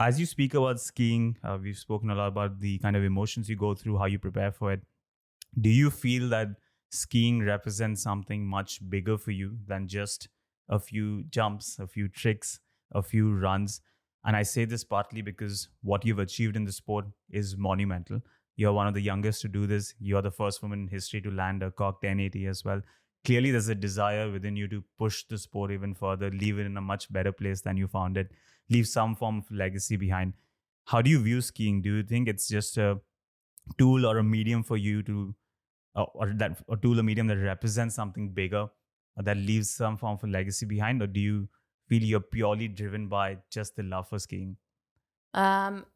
as you speak about skiing, we've spoken a lot about the kind of emotions you go through, how you prepare for it. Do you feel that skiing represents something much bigger for you than just a few jumps, a few tricks, a few runs? And I say this partly because what you've achieved in the sport is monumental. You're one of the youngest to do this. You're the first woman in history to land a Cork 1080 as well. Clearly, there's a desire within you to push the sport even further, leave it in a much better place than you found it, leave some form of legacy behind. How do you view skiing? Do you think it's just a tool or a medium for you to or that a tool or medium that represents something bigger or that leaves some form of a legacy behind, or do you feel you're purely driven by just the love for skiing? Um,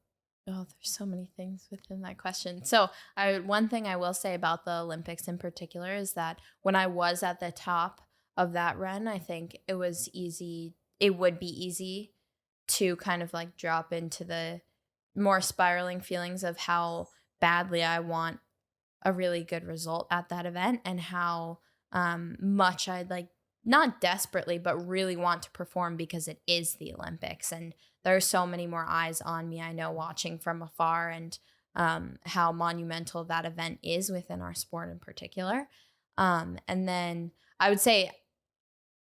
oh, there's so many things within that question. So, one thing I will say about the Olympics in particular is that when I was at the top of that run, I think it was easy. It would be easy to kind of like drop into the more spiraling feelings of how badly I want a really good result at that event and how much I'd like not desperately but really want to perform because it is the Olympics and there are so many more eyes on me, I know, watching from afar, and how monumental that event is within our sport in particular. And then I would say,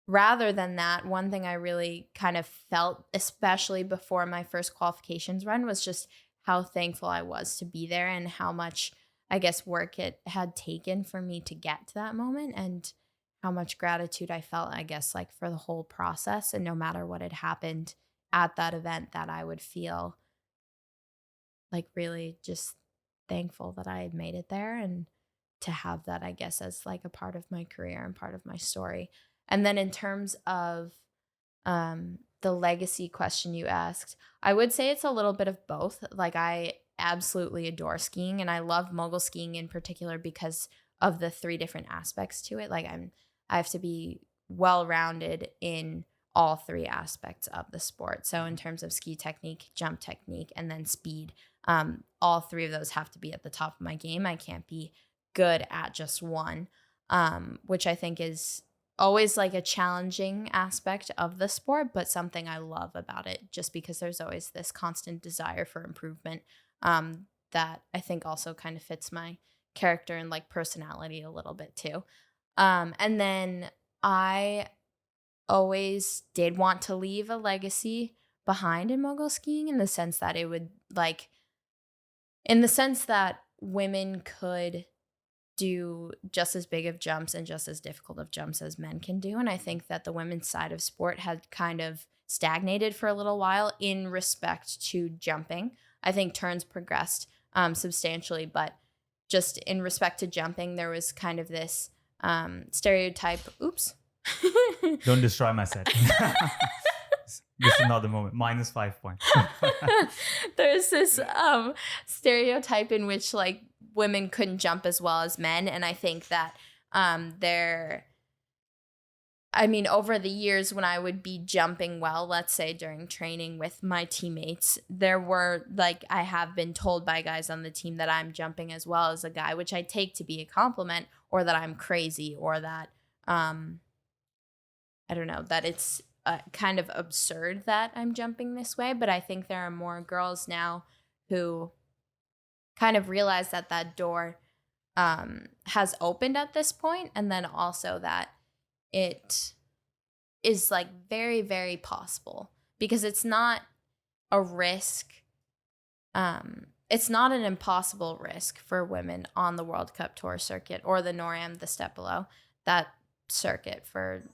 rather than that, one thing I really kind of felt, especially before my first qualifications run, was just how thankful I was to be there and how much, I guess, work it had taken for me to get to that moment, and how much gratitude I felt, I guess, like for the whole process. And no matter what had happened at that event, that I would feel like really just thankful that I had made it there and to have that, I guess, as like a part of my career and part of my story. And then in terms of the legacy question you asked, I would say it's a little bit of both. Like, I absolutely adore skiing and I love mogul skiing in particular because of the three different aspects to it. Like, I have to be well rounded in all three aspects of the sport. So in terms of ski technique, jump technique, and then speed, all three of those have to be at the top of my game. I can't be good at just one, which I think is always like a challenging aspect of the sport, but something I love about it just because there's always this constant desire for improvement, that I think also kind of fits my character and like personality a little bit too. And then I always did want to leave a legacy behind in mogul skiing in the sense that it would like, in the sense that women could do just as big of jumps and just as difficult of jumps as men can do. And I think that the women's side of sport had kind of stagnated for a little while in respect to jumping. I think turns progressed substantially, but just in respect to jumping, there was kind of this stereotype. Oops. Don't destroy my set. This is not the moment. -5 points. There's this stereotype in which like women couldn't jump as well as men, and I think that over the years when I would be jumping well, let's say during training with my teammates, there were like, I have been told by guys on the team that I'm jumping as well as a guy, which I take to be a compliment, or that I'm crazy, or that I don't know, that it's kind of absurd that I'm jumping this way. But I think there are more girls now who kind of realize that that door has opened at this point, and then also that it is like very, very possible because it's not a risk. It's not an impossible risk for women on the World Cup Tour circuit or the NORAM, the step below that circuit for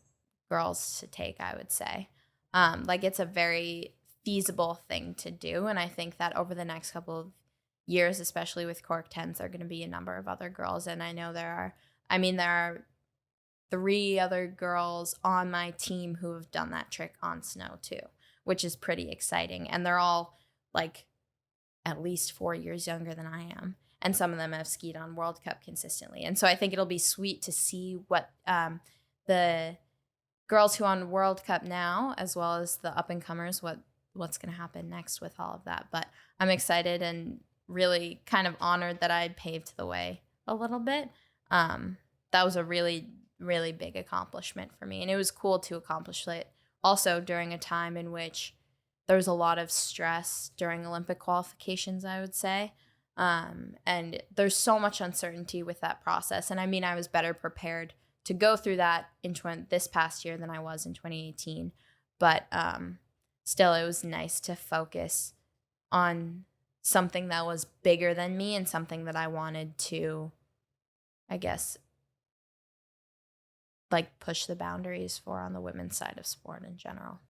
girls to take, I would say. Like, it's a very feasible thing to do. And I think that over the next couple of years, especially with Cork 10s, there are going to be a number of other girls. And I know there are 3 other girls on my team who have done that trick on snow too, which is pretty exciting. And they're all like at least 4 years younger than I am. And some of them have skied on World Cup consistently. And so I think it'll be sweet to see what the girls who are on World Cup now, as well as the up-and-comers, what's going to happen next with all of that. But I'm excited and really kind of honored that I paved the way a little bit. That was a really, really big accomplishment for me. And it was cool to accomplish it also during a time in which there was a lot of stress during Olympic qualifications, I would say. And there's so much uncertainty with that process. And I mean, I was better prepared to go through that in this past year than I was in 2018. But still, it was nice to focus on something that was bigger than me and something that I wanted to, I guess, like push the boundaries for on the women's side of sport in general.